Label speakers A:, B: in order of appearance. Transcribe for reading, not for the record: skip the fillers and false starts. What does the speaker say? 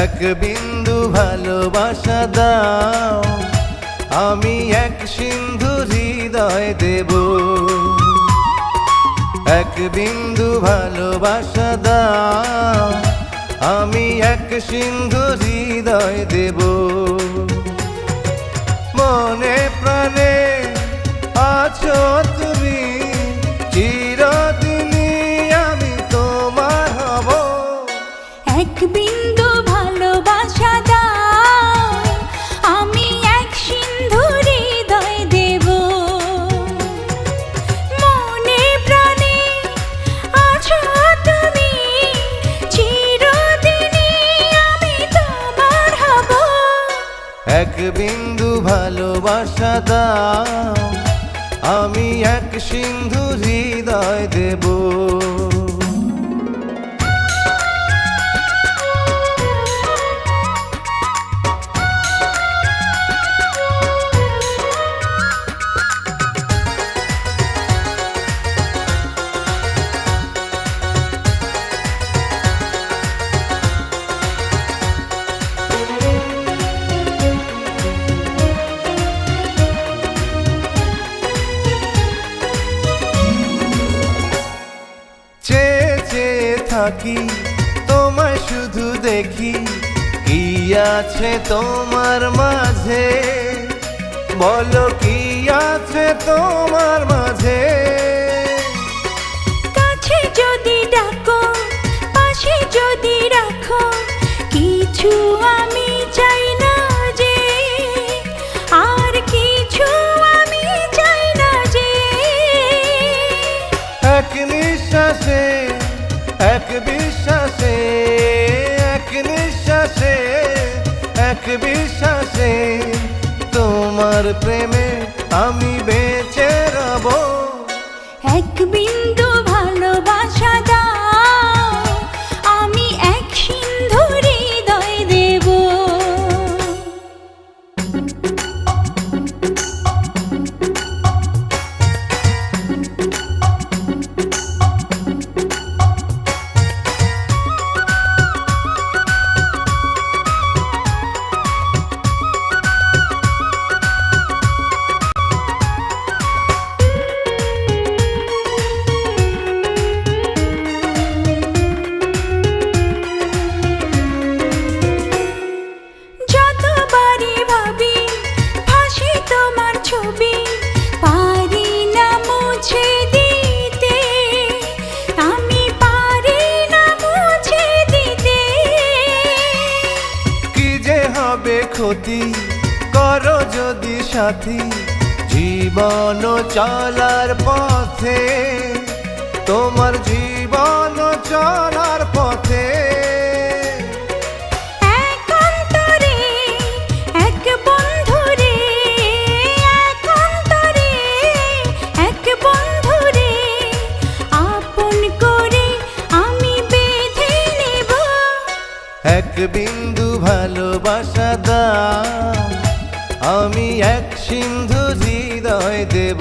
A: এক বিন্দু ভালোবাসা দাও, আমি এক সিন্ধু হৃদয় দেব। এক বিন্দু ভালোবাসা দাও, আমি এক সিন্ধু হৃদয় দেব। মনে প্রাণে আছো তুমি, চিরদিনই আমি তোমার হব।
B: এক বিন্দু ভালোবাসা দাও, আমি এক সিন্ধু হৃদয় দেব। মনে প্রাণে আছো তুমি, চিরদিনই আমি তোমার হব।
A: এক বিন্দু ভালোবাসা দাও, আমি এক সিন্ধু হৃদয় দেব। থাকি তোমায় শুধু দেখি, কি আছে তোমার মাঝে, বলো কি আছে তোমার মাঝে।
B: কাছে যদি ডাকো, পাশে যদি রাখো, কিছু আমি চাই না যে, আর কিছু আমি চাই না যে।
A: এক নিঃশ্বাসে, এক বিশ্বাসে, এক নিঃশ্বাসে, এক বিশ্বাসে, তোমার প্রেমে আমি বেঁচে রব।
B: এক বিন্দু ভালোবাসা দাও, আমি এক সিন্ধু হৃদয় দেব।
A: ক্ষতি করো যদি সাথী, জীবন চলার পথে, তোমার জীবন চলার পথে।
B: এক অন্তরে এক বন্ধুরে, এক অন্তরে এক বন্ধুরে, আপন করে আমি বেঁধে নেব।
A: এক বিন্দু ভালোবাসা দাও, আমি এক সিন্ধু হৃদয় দেব।